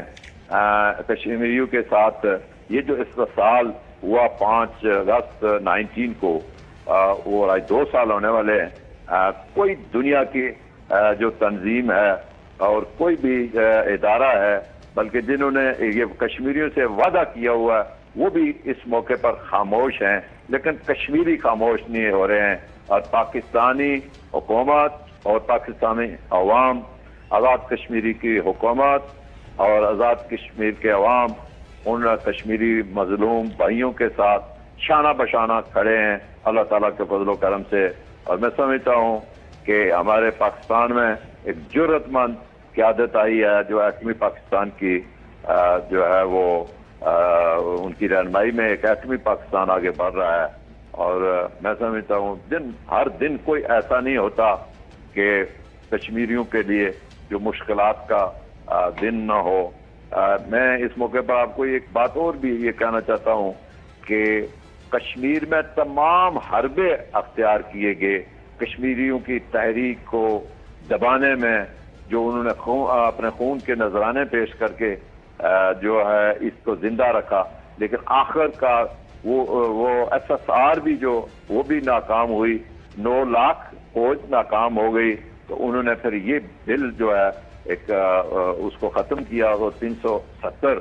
کشمیریوں کے ساتھ یہ جو اس سال ہوا 5 اگست 19 کو وہ آج 2 سال ہونے والے ہیں، کوئی دنیا کی جو تنظیم ہے اور کوئی بھی ادارہ ہے بلکہ جنہوں نے یہ کشمیریوں سے وعدہ کیا ہوا ہے وہ بھی اس موقع پر خاموش ہیں، لیکن کشمیری خاموش نہیں ہو رہے ہیں. اور پاکستانی حکومت اور پاکستانی عوام، آزاد کشمیری کی حکومت اور آزاد کشمیر کے عوام ان کشمیری مظلوم بھائیوں کے ساتھ شانہ بشانہ کھڑے ہیں اللہ تعالیٰ کے فضل و کرم سے. اور میں سمجھتا ہوں کہ ہمارے پاکستان میں ایک جرأت مند قیادت آئی ہے جو ایٹمی پاکستان کی جو ہے وہ ان کی رہنمائی میں ایک ایٹمی پاکستان آگے بڑھ رہا ہے. اور میں سمجھتا ہوں ہر دن کوئی ایسا نہیں ہوتا کہ کشمیریوں کے لیے جو مشکلات کا دن نہ ہو. میں اس موقع پر آپ کو ایک بات اور بھی یہ کہنا چاہتا ہوں کہ کشمیر میں تمام حربے اختیار کیے گئے کشمیریوں کی تحریک کو دبانے میں، جو انہوں نے اپنے خون کے نذرانے پیش کر کے جو ہے اس کو زندہ رکھا، لیکن آخر کا وہ ایس ایس آر بھی جو وہ بھی ناکام ہوئی، 9 لاکھ فوج ناکام ہو گئی. تو انہوں نے پھر یہ بل جو ہے ایک اس کو ختم کیا اور 370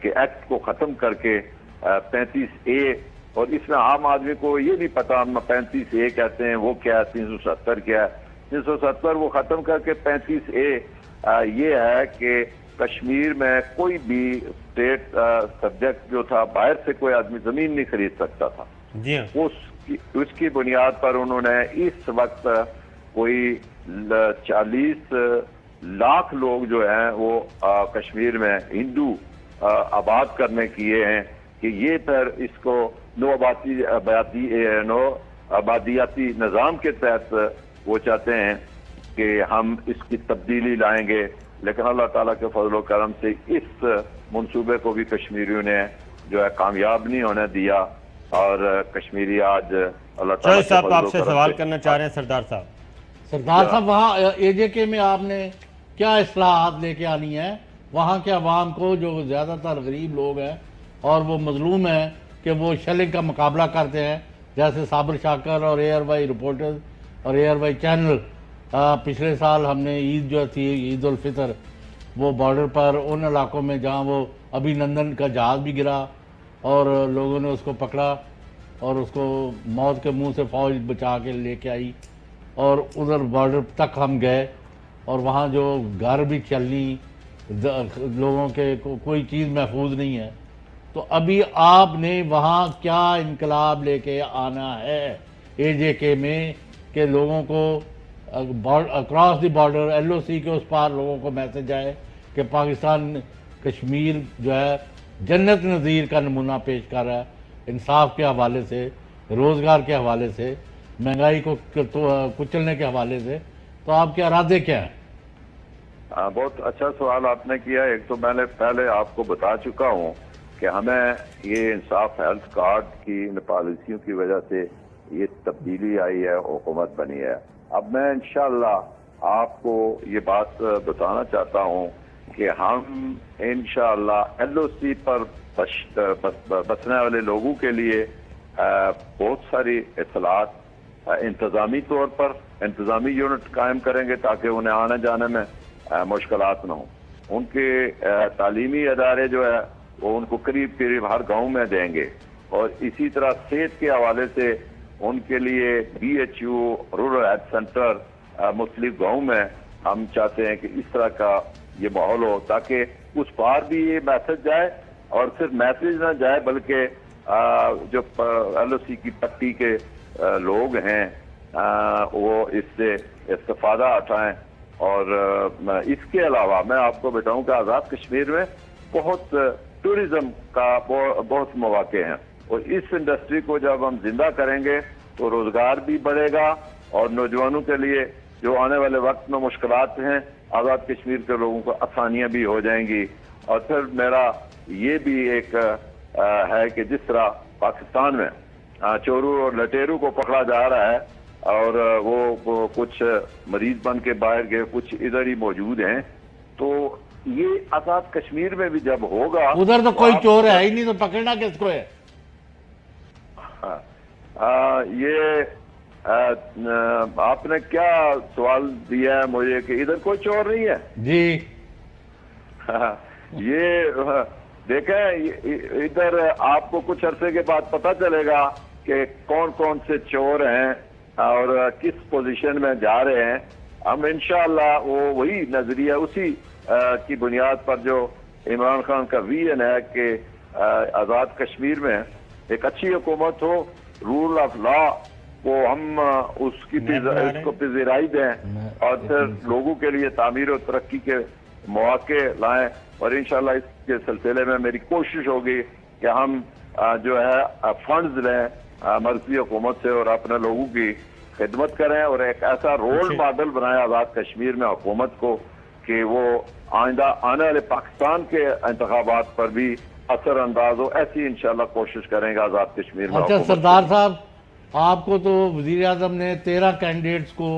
کے ایکٹ کو ختم کر کے 35A، اور اس میں عام آدمی کو یہ نہیں پتا 35A کہتے ہیں وہ کیا ہے، 370 کیا ہے. 370 وہ ختم کر کے 35A یہ ہے کہ کشمیر میں کوئی بھی اسٹیٹ سبجیکٹ جو تھا باہر سے کوئی آدمی زمین نہیں خرید سکتا تھا. جی ہاں. اس کی بنیاد پر انہوں نے اس وقت کوئی 40 لاکھ لوگ جو ہیں وہ کشمیر میں ہندو آباد کرنے کیے ہیں کہ یہ پھر اس کو نو آبادیاتی نظام کے تحت وہ چاہتے ہیں کہ ہم اس کی تبدیلی لائیں گے. لیکن اللہ تعالیٰ کے فضل و کرم سے اس منصوبے کو بھی کشمیریوں نے جو ہے کامیاب نہیں ہونے دیا، اور کشمیری آج اللہ تعالیٰ کے صاحب آپ سے سوال کرنا چاہ رہے ہیں. سردار صاحب وہاں اے جے کے میں آپ نے کیا اصلاحات لے کے آنی ہے وہاں کے عوام کو جو زیادہ تر غریب لوگ ہیں اور وہ مظلوم ہیں کہ وہ شیلنگ کا مقابلہ کرتے ہیں، جیسے صابر شاکر اور اے آر وائی رپورٹر اور اے آر وائی چینل. پچھلے سال ہم نے عید جو تھی عید الفطر وہ بارڈر پر ان علاقوں میں جہاں وہ ابھی نندن کا جہاز بھی گرا اور لوگوں نے اس کو پکڑا اور اس کو موت کے منہ سے فوج بچا کے لے کے آئی، اور ادھر بارڈر تک ہم گئے اور وہاں جو گھر بھی چلنی لوگوں کے کوئی چیز محفوظ نہیں ہے. تو ابھی آپ نے وہاں کیا انقلاب لے کے آنا ہے اے جے کے میں کہ لوگوں کو اکراس دی بارڈر LOC کے اس پار لوگوں کو میسج آئے کہ پاکستان کشمیر جو ہے جنت نظیر کا نمونہ پیش کر رہا ہے، انصاف کے حوالے سے، روزگار کے حوالے سے، مہنگائی کو کچلنے کے حوالے سے، تو آپ کے ارادے کیا ہیں؟ بہت اچھا سوال آپ نے کیا. ایک تو میں نے پہلے آپ کو بتا چکا ہوں کہ ہمیں یہ انصاف ہیلتھ کارڈ کی ان پالیسیوں کی وجہ سے یہ تبدیلی آئی ہے، حکومت بنی ہے. اب میں انشاءاللہ آپ کو یہ بات بتانا چاہتا ہوں کہ ہم انشاءاللہ LOC پر بسنے والے لوگوں کے لیے بہت ساری اصلاحات انتظامی طور پر انتظامی یونٹ قائم کریں گے تاکہ انہیں آنے جانے میں مشکلات نہ ہوں. ان کے تعلیمی ادارے جو ہے وہ ان کو قریب ہر گاؤں میں دیں گے، اور اسی طرح صحت کے حوالے سے ان کے لیے BHU رورل ہیلتھ سینٹر مختلف گاؤں میں ہم چاہتے ہیں کہ اس طرح کا یہ ماحول ہو تاکہ اس پار بھی یہ میسج جائے، اور صرف میسج نہ جائے بلکہ جو LOC کی پٹی کے لوگ ہیں وہ اس سے استفادہ اٹھائیں. اور اس کے علاوہ میں آپ کو بتاؤں کہ آزاد کشمیر میں بہت ٹورزم کا بہت مواقع ہیں، اور اس انڈسٹری کو جب ہم زندہ کریں گے تو روزگار بھی بڑھے گا، اور نوجوانوں کے لیے جو آنے والے وقت میں مشکلات ہیں آزاد کشمیر کے لوگوں کو آسانیاں بھی ہو جائیں گی. اور پھر میرا یہ بھی ایک ہے کہ جس طرح پاکستان میں چورو اور لٹیرو کو پکڑا جا رہا ہے، اور وہ کچھ مریض بن کے باہر گئے، کچھ ادھر ہی موجود ہیں، تو یہ آزاد کشمیر میں بھی جب ہوگا ادھر تو کوئی چور ہے ہی نہیں، تو پکڑنا کس کو ہے؟ یہ آپ نے کیا سوال دیا ہے مجھے کہ ادھر کوئی چور نہیں ہے؟ جی یہ دیکھیں ادھر آپ کو کچھ عرصے کے بعد پتہ چلے گا کہ کون کون سے چور ہیں اور کس پوزیشن میں جا رہے ہیں. ہم انشاءاللہ وہی نظریہ اسی کی بنیاد پر جو عمران خان کا ویژن ہے کہ آزاد کشمیر میں ایک اچھی حکومت ہو، رول آف لا کو ہم اس کو پذیرائی دیں، اور پھر لوگوں کے لیے تعمیر و ترقی کے مواقع لائیں. اور انشاءاللہ اس کے سلسلے میں میری کوشش ہوگی کہ ہم جو ہے فنڈز لیں مرکزی حکومت سے اور اپنے لوگوں کی خدمت کریں، اور ایک ایسا رول ماڈل بنائیں آزاد کشمیر میں حکومت کو کہ وہ آئندہ آنے والے پاکستان کے انتخابات پر بھی اثر انداز ہو. ایسی انشاءاللہ کوشش کریں گے آزاد کشمیر میں. اچھا سردار صاحب، آپ کو تو وزیر اعظم نے 13 کینڈیڈیٹس کو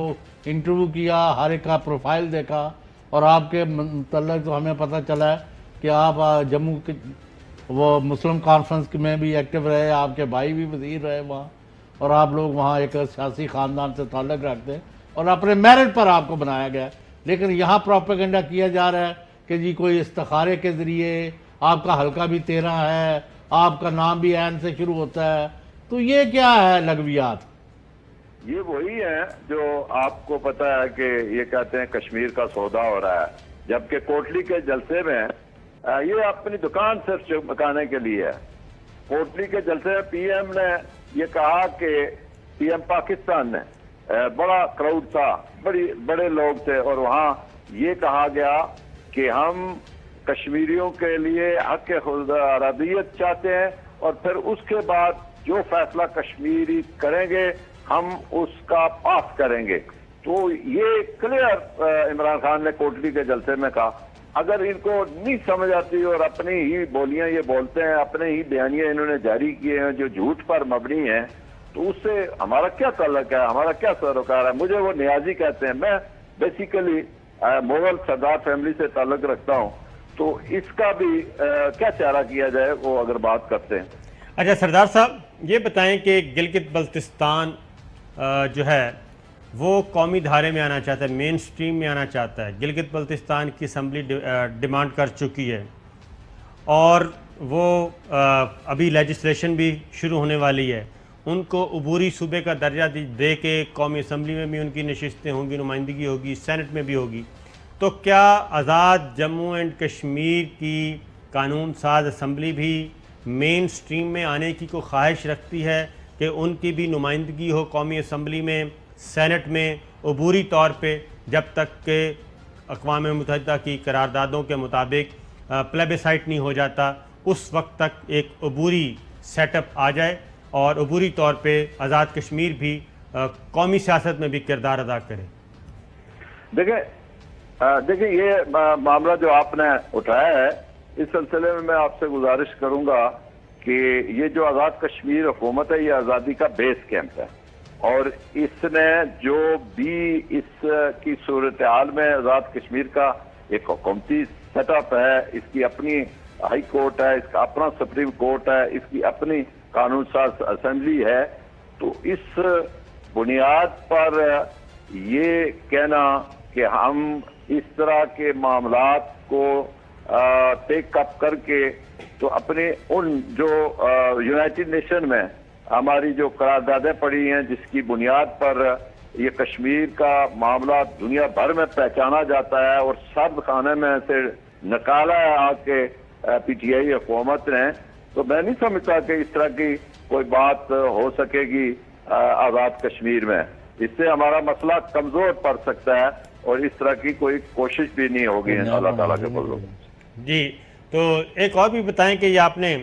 انٹرویو کیا، ہر ایک کا پروفائل دیکھا، اور آپ کے متعلق تو ہمیں پتہ چلا ہے کہ آپ جموں کے وہ مسلم کانفرنس میں بھی ایکٹیو رہے، آپ کے بھائی بھی وزیر رہے وہاں، اور آپ لوگ وہاں ایک سیاسی خاندان سے تعلق رکھتے ہیں، اور اپنے میرٹ پر آپ کو بنایا گیا. لیکن یہاں پروپیگنڈا کیا جا رہا ہے کہ جی کوئی استخارے کے ذریعے آپ کا حلقہ بھی 13 ہے، آپ کا نام بھی عین سے شروع ہوتا ہے، تو یہ کیا ہے لغویات؟ یہ وہی ہے جو آپ کو پتہ ہے کہ یہ کہتے ہیں کشمیر کا سودا ہو رہا ہے، جبکہ کوٹلی کے جلسے میں یہ اپنی دکان صرف چمکانے کے لیے ہے. کوٹلی کے جلسے میں PM نے یہ کہا کہ PM پاکستان نے بڑا کراؤڈ تھا، بڑے لوگ تھے، اور وہاں یہ کہا گیا کہ ہم کشمیریوں کے لیے حق خود ارادیت چاہتے ہیں، اور پھر اس کے بعد جو فیصلہ کشمیری کریں گے ہم اس کا پاس کریں گے. تو یہ کلیئر عمران خان نے کوٹلی کے جلسے میں کہا. اگر ان کو نہیں سمجھ آتی اور اپنی ہی بولیاں یہ بولتے ہیں، اپنے ہی بیانیے انہوں نے جاری کیے ہیں جو جھوٹ پر مبنی ہیں، تو اس سے ہمارا کیا تعلق ہے، ہمارا کیا سروکار ہے؟ مجھے وہ نیازی کہتے ہیں. میں بیسیکلی مغل سردار فیملی سے تعلق رکھتا ہوں، تو اس کا بھی کیا چارہ کیا جائے وہ اگر بات کرتے ہیں. اچھا سردار صاحب یہ بتائیں کہ گلگت بلتستان جو ہے وہ قومی دھارے میں آنا چاہتا ہے، مین سٹریم میں آنا چاہتا ہے. گلگت بلتستان کی اسمبلی ڈیمانڈ کر چکی ہے، اور وہ ابھی لیجسلیشن بھی شروع ہونے والی ہے. ان کو عبوری صوبے کا درجہ دے کے قومی اسمبلی میں بھی ان کی نشستیں ہوں گی، نمائندگی ہوگی، سینٹ میں بھی ہوگی. تو کیا آزاد جموں اینڈ کشمیر کی قانون ساز اسمبلی بھی مین سٹریم میں آنے کی کوئی خواہش رکھتی ہے کہ ان کی بھی نمائندگی ہو قومی اسمبلی میں، سینٹ میں، عبوری طور پہ جب تک کہ اقوام متحدہ کی قراردادوں کے مطابق پلیبیسائٹ نہیں ہو جاتا اس وقت تک ایک عبوری سیٹ اپ آ جائے اور عبوری طور پہ آزاد کشمیر بھی قومی سیاست میں بھی کردار ادا کرے؟ دیکھیں یہ معاملہ جو آپ نے اٹھایا ہے اس سلسلے میں آپ سے گزارش کروں گا کہ یہ جو آزاد کشمیر حکومت ہے یہ آزادی کا بیس کیمپ ہے، اور اس نے جو بھی اس کی صورتحال میں آزاد کشمیر کا ایک حکومتی سیٹ اپ ہے، اس کی اپنی ہائی کورٹ ہے، اس کا اپنا سپریم کورٹ ہے، اس کی اپنی قانون ساز اسمبلی ہے، تو اس بنیاد پر یہ کہنا کہ ہم اس طرح کے معاملات کو ٹیک اپ کر کے تو اپنے ان جو یونائٹڈ نیشن میں ہماری جو قراردادیں پڑی ہیں جس کی بنیاد پر یہ کشمیر کا معاملہ دنیا بھر میں پہچانا جاتا ہے اور سرد خانے میں سے نکالا ہے آ کے پی ٹی آئی حکومت نے، تو میں نہیں سمجھتا کہ اس طرح کی کوئی بات ہو سکے گی آزاد کشمیر میں. اس سے ہمارا مسئلہ کمزور پڑ سکتا ہے اور اس طرح کی کوئی کوشش بھی نہیں ہوگی اللہ تعالیٰ کے فضل سے. جی تو ایک اور بھی بتائیں کہ یہ آپ نے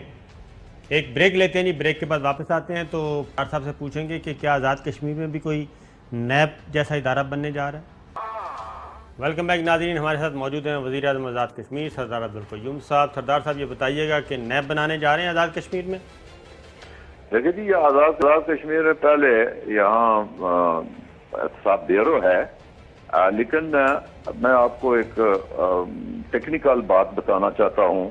ایک بریک لیتے ہیں، نہیں بریک کے بعد واپس آتے ہیں تو ڈاکٹر صاحب سے پوچھیں گے کہ کیا آزاد کشمیر میں بھی کوئی نیب جیسا ادارہ بننے جا رہا ہے؟ ویلکم بیک ناظرین، ہمارے ساتھ موجود ہیں وزیر اعظم آزاد کشمیر سردار عبدالقیوم صاحب. سردار صاحب یہ بتائیے گا کہ نیب بنانے جا رہے ہیں آزاد کشمیر میں؟ دیکھیں جی، یہ آزاد کشمیر میں پہلے یہاں احتساب بیورو ہے، لیکن میں آپ کو ایک ٹیکنیکل بات بتانا چاہتا ہوں،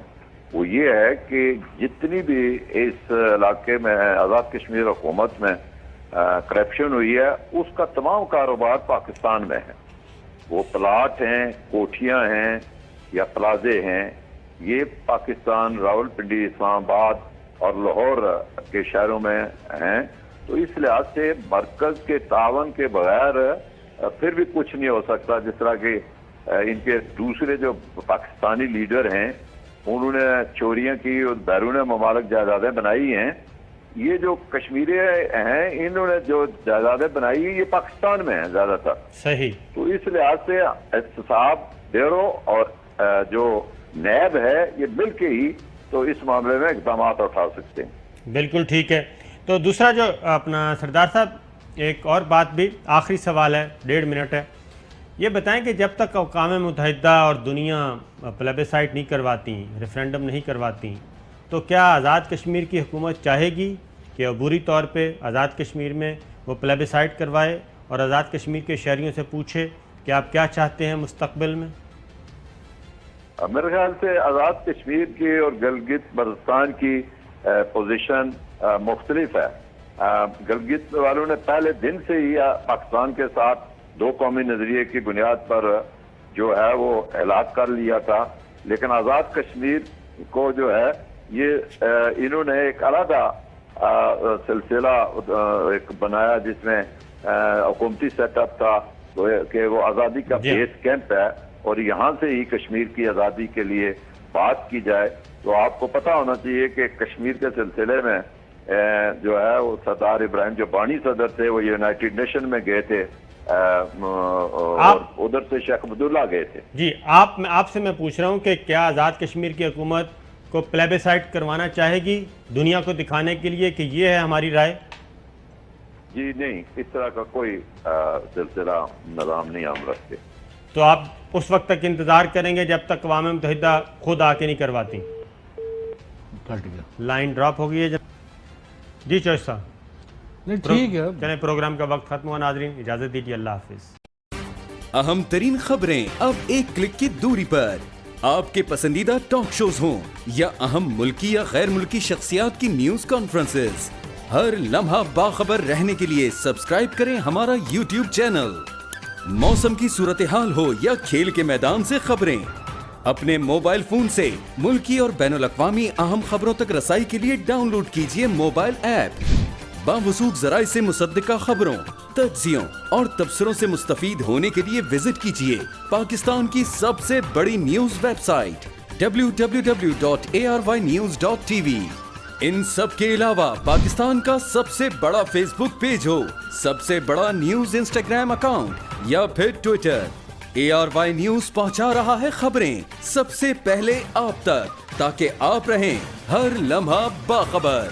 وہ یہ ہے کہ جتنی بھی اس علاقے میں آزاد کشمیر حکومت میں کرپشن ہوئی ہے اس کا تمام کاروبار پاکستان میں ہے. وہ پلاٹ ہیں، کوٹھیاں ہیں یا پلازے ہیں، یہ پاکستان راول پنڈی، اسلام آباد اور لاہور کے شہروں میں ہیں. تو اس لحاظ سے مرکز کے تعاون کے بغیر پھر بھی کچھ نہیں ہو سکتا. جس طرح کہ ان کے دوسرے جو پاکستانی لیڈر ہیں انہوں نے چوریاں کی اور بیرون ممالک جائیدادیں بنائی ہیں، یہ جو کشمیری ہیں انہوں نے جو جائیدادیں بنائی ہیں یہ پاکستان میں ہیں زیادہ تر. صحیح. تو اس لحاظ سے احتساب بیورو اور جو نیب ہے یہ مل کے ہی تو اس معاملے میں اقدامات اٹھا سکتے ہیں. بالکل ٹھیک ہے. تو دوسرا جو اپنا سردار صاحب ایک اور بات بھی، آخری سوال ہے، 1.5 منٹ ہے، یہ بتائیں کہ جب تک اقوام متحدہ اور دنیا پلیبیسائٹ نہیں کرواتی، ریفرینڈم نہیں کرواتی، تو کیا آزاد کشمیر کی حکومت چاہے گی کہ عبوری طور پہ آزاد کشمیر میں وہ پلیبیسائٹ کروائے اور آزاد کشمیر کے شہریوں سے پوچھے کہ آپ کیا چاہتے ہیں مستقبل میں؟ میرے خیال سے آزاد کشمیر کی اور گلگت بلتستان کی پوزیشن مختلف ہے. گلگت والوں نے پہلے دن سے ہی پاکستان کے ساتھ دو قومی نظریے کی بنیاد پر جو ہے وہ اعلان کر لیا تھا، لیکن آزاد کشمیر کو جو ہے یہ انہوں نے ایک علیحدہ سلسلہ ایک بنایا جس میں حکومتی سیٹ اپ تھا کہ وہ آزادی کا بیس کیمپ ہے اور یہاں سے ہی کشمیر کی آزادی کے لیے بات کی جائے. تو آپ کو پتہ ہونا چاہیے کہ کشمیر کے سلسلے میں جو ہے وہ سردار ابراہیم جو بانی صدر تھے وہ یونائٹڈ نیشن میں گئے تھے اور ادھر سے شیخ عبداللہ گئے تھے. جی آپ سے میں پوچھ رہا ہوں کہ کیا آزاد کشمیر کی حکومت کو پلیبیسائٹ کروانا چاہے گی دنیا کو دکھانے کے لیے کہ یہ ہے ہماری رائے؟ جی نہیں، اس طرح کا کوئی سلسلہ نظام نہیں ہم رکھتے. تو آپ اس وقت تک انتظار کریں گے جب تک اقوام متحدہ خود آ کے نہیں کرواتی؟ لائن ڈراپ ہو گئی ہے. جی چوش صاحب ٹھیک ہے، چلیں پروگرام کا وقت ختم ہوا. ناظرین اجازت دیجیے، اللہ حافظ. اہم ترین خبریں اب ایک کلک کی دوری پر، آپ کے پسندیدہ ٹاک شوز ہوں یا اہم ملکی یا غیر ملکی شخصیات کی نیوز کانفرنسز، ہر لمحہ باخبر رہنے کے لیے سبسکرائب کریں ہمارا یوٹیوب چینل. موسم کی صورتحال ہو یا کھیل کے میدان سے خبریں، اپنے موبائل فون سے ملکی اور بین الاقوامی اہم خبروں تک رسائی کے لیے ڈاؤن لوڈ کیجیے موبائل ایپ. باوثوق ذرائع سے مصدقہ خبروں، تجزیوں اور تبصروں سے مستفید ہونے کے لیے وزٹ کیجیے پاکستان کی سب سے بڑی نیوز ویب سائٹ www.arYnews.tv. ان سب کے علاوہ پاکستان کا سب سے بڑا فیس بک پیج ہو، سب سے بڑا نیوز انسٹاگرام اکاؤنٹ یا پھر ٹویٹر، ARY نیوز پہنچا رہا ہے خبریں سب سے پہلے آپ تک، تاکہ آپ رہیں ہر لمحہ باخبر۔